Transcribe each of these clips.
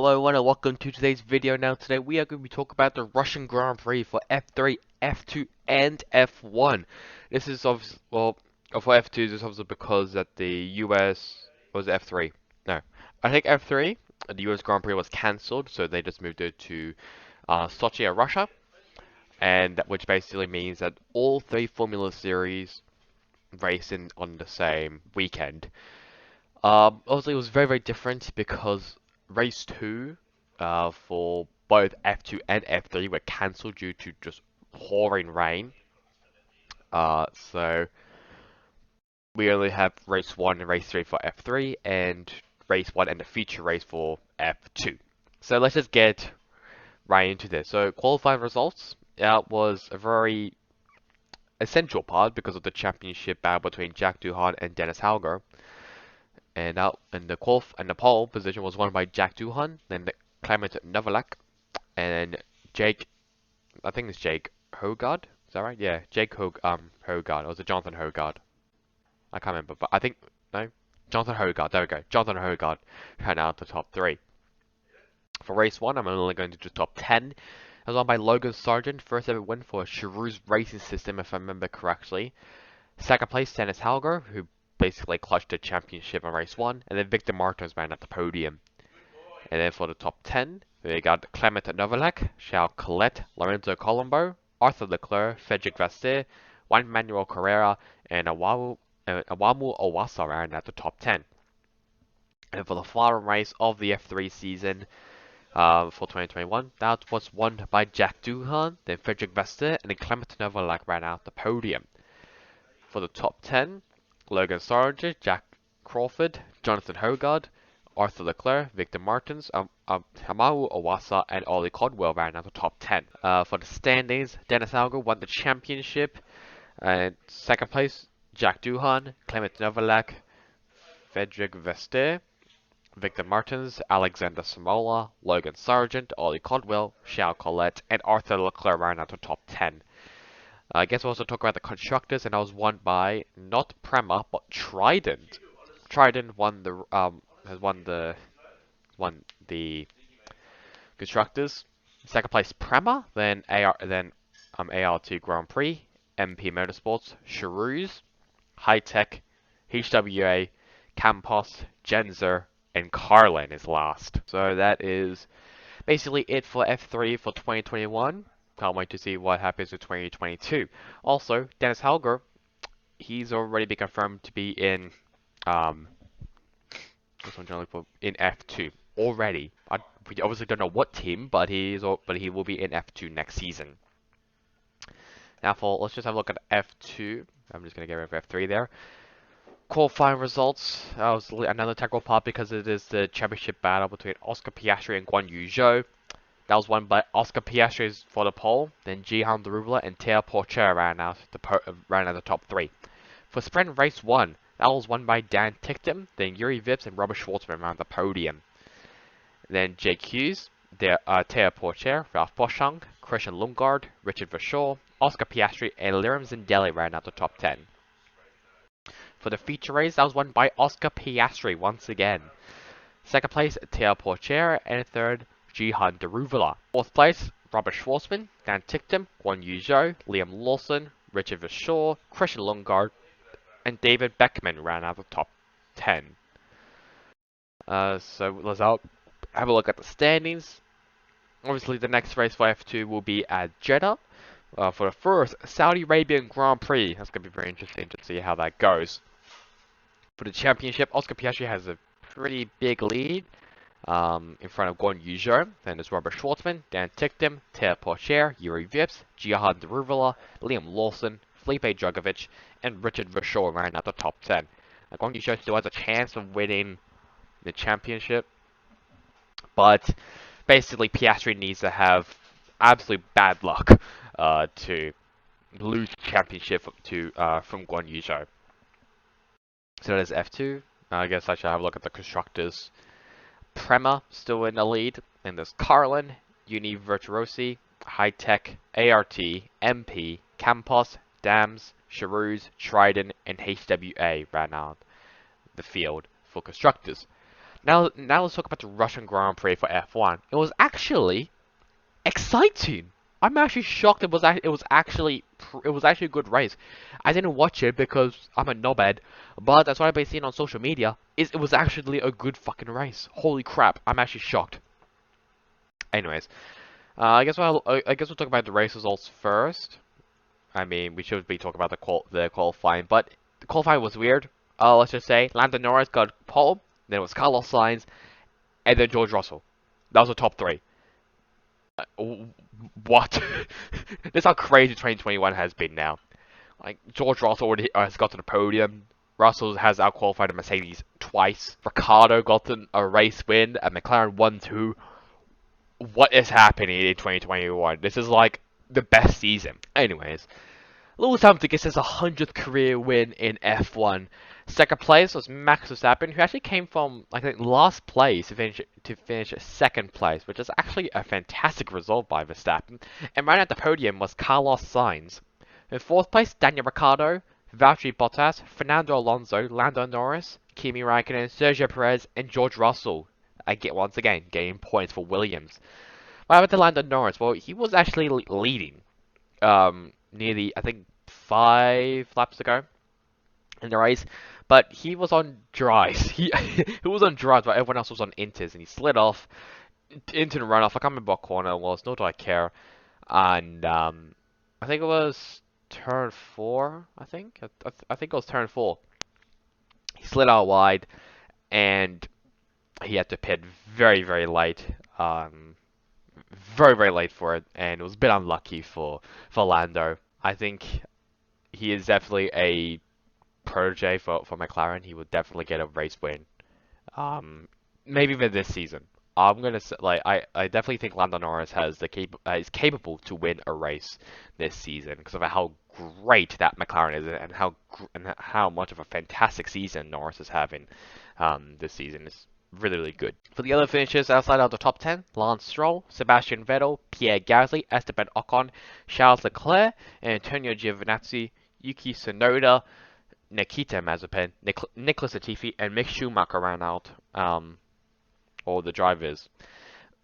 Hello everyone and welcome to today's video. Now today we are going to be talking about the Russian Grand Prix for F3, F2 and F1. This is obviously, well, for F2 this is obviously because that the US was F3. No, I think F3, the US Grand Prix was cancelled, so they just moved it to Sochi, Russia, and which basically means that all three Formula Series racing on the same weekend. Obviously, it was very, very different because race 2 for both F2 and F3 were cancelled due to just pouring rain. So we only have race 1 and race 3 for F3 and race 1 and the feature race for F2. So let's just get right into this. So qualifying results, was a very essential part because of the championship battle between Jack Doohan and Dennis Hauger. And the pole position was won by Jack Doohan, then Clement Novalak, and Jake, I think it's Jake Hogard. Is that right? Yeah, Jake Hogard. Or was it Jonathan Hogard? I can't remember, but I think no, Jonathan Hogard. There we go. Jonathan Hogard ran out the top 3. For race 1, I'm only going to do top 10. It was won by Logan Sargent, first ever win for Charouz Racing System, if I remember correctly. Second place, Dennis Hauger, who basically clutched the championship on race 1, and then Victor Martins ran at the podium. And then for the top 10, we got Clement Novalak, Charles Collet, Lorenzo Colombo, Arthur Leclerc, Frederic Vasseur, Juan Manuel Carrera, and Awamu Owasa ran at the top 10. And for the final race of the F3 season for 2021, that was won by Jack Doohan, then Frederic Vasseur, and then Clement Novalak ran out the podium. For the top 10, Logan Sargent, Jack Crawford, Jonathan Hogard, Arthur Leclerc, Victor Martins, Hamaru Owasa, and Ollie Caldwell ran out the top 10. For the standings, Dennis Hauger won the championship. Second place, Jack Doohan, Clement Novalak, Frederic Vasseur, Victor Martins, Alexander Samola, Logan Sargent, Ollie Caldwell, Charles Collet, and Arthur Leclerc ran out the top 10. I guess we'll also talk about the constructors, and I was won by not Prema but Trident. Trident won the constructors. Second place Prema, then AR2 Grand Prix, MP Motorsports, Charouz, High Tech, HWA, Campos, Genzer, and Carlin is last. So that is basically it for F3 for 2021. Can't wait to see what happens in 2022. Also, Dennis Hauger, he's already been confirmed to be in in F2 already. We obviously don't know what team, but he will be in F2 next season. Now let's just have a look at F2. I'm just gonna get rid of F3 there. Qualifying results. That was another technical part because it is the championship battle between Oscar Piastri and Guan Yu Zhou. That was won by Oscar Piastri for the pole, then Jihan Daruvula and Teo Porcher ran out the top 3. For sprint race 1, that was won by Dan Ticktum, then Yuri Vips and Robert Schwartzman ran the podium. Then Jake Hughes, Teo Porcher, Ralph Boschung, Christian Lundgaard, Richard Verschoor, Oscar Piastri, and Liram Zindelli ran out the top 10. For the feature race, that was won by Oscar Piastri once again. Second place, Teo Porcher, and third, Jihan Daruvula. Fourth place, Robert Schwartzman, Dan Ticktum, Guan Yu Zhou, Liam Lawson, Richard Verschoor, Christian Lundgaard, and David Beckman ran out of the top 10. So let's have a look at the standings. Obviously, the next race for F2 will be at Jeddah for the first Saudi Arabian Grand Prix. That's going to be very interesting to see how that goes. For the championship, Oscar Piastri has a pretty big lead. In front of Guan Yu Zhou, then there's Robert Schwartzman, Dan Ticktum, Teo Porcher, Yuri Vips, Jihan Daruvula, Liam Lawson, Felipe Drugovich, and Richard Verschoor ran out the top 10. Guan Yu Zhou still has a chance of winning the championship, but basically Piastri needs to have absolute bad luck to lose the championship from Guan Yu Zhou. So that is F2. I guess I should have a look at the constructors. Prema still in the lead, and there's Carlin, Uni Virtuosi, High Tech, ART, MP, Campos, Dams, Charouz, Trident, and HWA ran out the field for constructors. Now let's talk about the Russian Grand Prix for F1. It was actually exciting. I'm actually shocked. It was actually a good race. I didn't watch it because I'm a knobhead, but that's what I've been seeing on social media. It was actually a good fucking race. Holy crap! I'm actually shocked. Anyways, I guess we'll talk about the race results first. I mean, we should be talking about the qualifying, but the qualifying was weird. Let's just say Lando Norris got pole, then it was Carlos Sainz, and then George Russell. That was the top three. What? This is how crazy 2021 has been now. Like, George Russell already has got to the podium. Russell has outqualified a Mercedes twice. Ricciardo got a race win. And McLaren won too. What is happening in 2021? This is like the best season. Anyways, Lewis Hamilton gets his 100th career win in F1. Second place was Max Verstappen, who actually came from, I think, last place to finish second place, which is actually a fantastic result by Verstappen. And right at the podium was Carlos Sainz. In fourth place, Daniel Ricciardo, Valtteri Bottas, Fernando Alonso, Lando Norris, Kimi Raikkonen, Sergio Perez, and George Russell. Once again, getting points for Williams. What happened to Lando Norris? Well, he was actually leading nearly, I think, 5 laps ago in the race, but he was on dries. He was on dries, but everyone else was on inters, and he slid off into the runoff. I can't remember what corner it was, nor do I care. And I think it was turn 4. I think it was turn 4. He slid out wide, and he had to pit very, very late. Very, very late for it, and it was a bit unlucky for Lando. I think he is definitely a protege for McLaren. He would definitely get a race win. Um, Maybe even this season. I'm gonna say, like, I definitely think Lando Norris is capable to win a race this season because of how great that McLaren is and how much of a fantastic season Norris is having this season. It's really, really good. For the other finishers outside of the top 10, Lance Stroll, Sebastian Vettel, Pierre Gasly, Esteban Ocon, Charles Leclerc, Antonio Giovinazzi, Yuki Tsunoda, Nikita Mazepin, Nicholas Latifi, and Mick Schumacher ran out. All the drivers.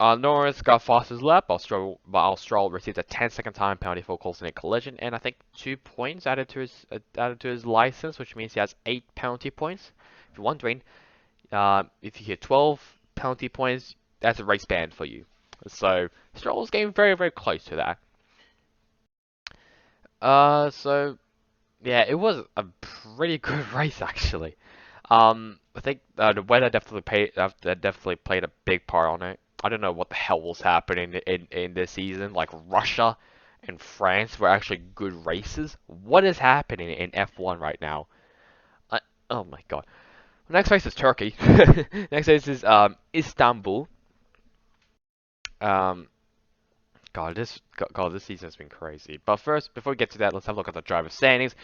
Norris got fastest lap, while Stroll received a 10-second time penalty for causing a collision, and I think 2 points added to his license, which means he has 8 penalty points. If you're wondering, if you hit 12 penalty points, that's a race ban for you. So Stroll's getting very, very close to that. So yeah, it was a pretty good race actually. I think the weather definitely played a big part on it. I don't know what the hell was happening in this season. Like Russia and France were actually good races. What is happening in F1 right now? Oh my god. Next race is Turkey. Next race is Istanbul. Um, God, this season has been crazy. But first, before we get to that, let's have a look at the driver standings.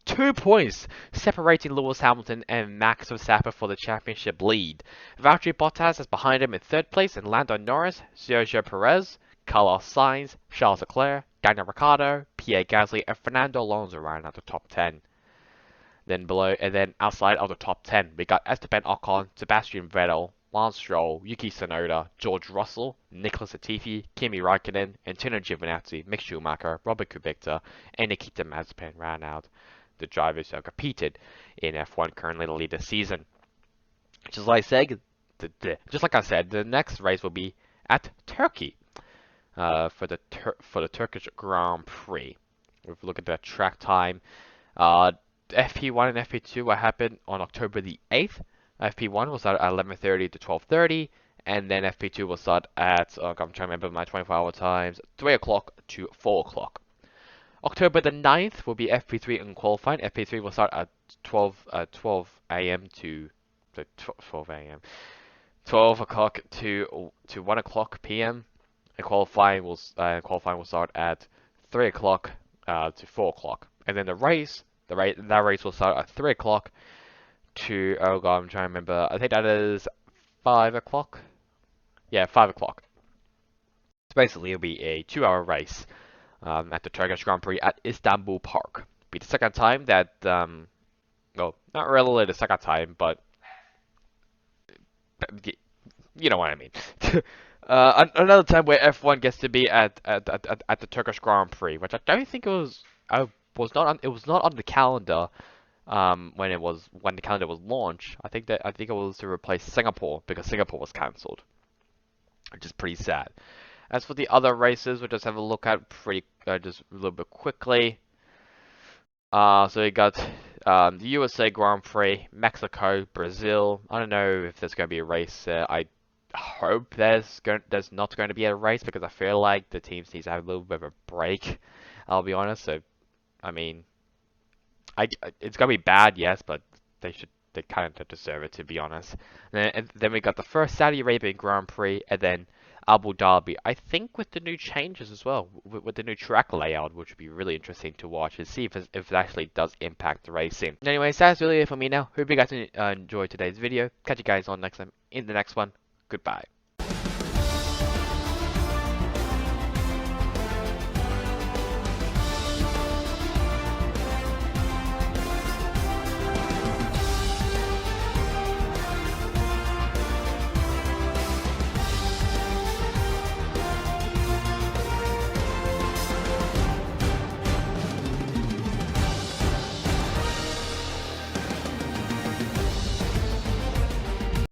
2 points separating Lewis Hamilton and Max Verstappen for the championship lead. Valtteri Bottas is behind him in third place, and Lando Norris, Sergio Perez, Carlos Sainz, Charles Leclerc, Daniel Ricciardo, Pierre Gasly, and Fernando Alonso round out the top 10. Then outside of the top 10, we got Esteban Ocon, Sebastian Vettel, Lance Stroll, Yuki Tsunoda, George Russell, Nicholas Latifi, Kimi Raikkonen, Antonio Giovinazzi, Mick Schumacher, Robert Kubica, and Nikita Mazepin ran out. The drivers who have competed in F1 currently lead the season. Just like I said, the next race will be at Turkey for the Turkish Grand Prix. If we look at the track time, FP1 and FP2 what happened on October the 8th. FP1 will start at 11:30 to 12:30, and then FP2 will start at, I'm trying to remember my 24-hour times, 3 o'clock to 4 o'clock. October the 9th will be FP3 in qualifying. FP3 will start at 12 a.m. to 12 a.m. 12 o'clock to 1 o'clock p.m. And qualifying will start at 3 o'clock to 4 o'clock. And then that race will start at 3 o'clock to, oh god, I'm trying to remember. I think that is 5 o'clock. Yeah, 5 o'clock. So basically, it'll be a 2-hour race at the Turkish Grand Prix at Istanbul Park. It'll be the second time that, well, not really the second time, but You know what I mean. Another time where F1 gets to be at the Turkish Grand Prix, which I don't think it was. I was not on. It was not on the calendar. When the calendar was launched. I think it was to replace Singapore because Singapore was cancelled, which is pretty sad. As for the other races, we'll just have a look at pretty just a little bit quickly. So you got the USA Grand Prix, Mexico, Brazil. I don't know if there's going to be a race. I hope there's not going to be a race because I feel like the teams need to have a little bit of a break. I'll be honest. So I mean, it's gonna be bad, yes, but they kind of deserve it to be honest. And then we got the first Saudi Arabian Grand Prix, and then Abu Dhabi. I think with the new changes as well, with the new track layout, which would be really interesting to watch and see if it actually does impact the racing. Anyways, that's really it for me now. Hope you guys enjoyed today's video. Catch you guys on next time in the next one. Goodbye.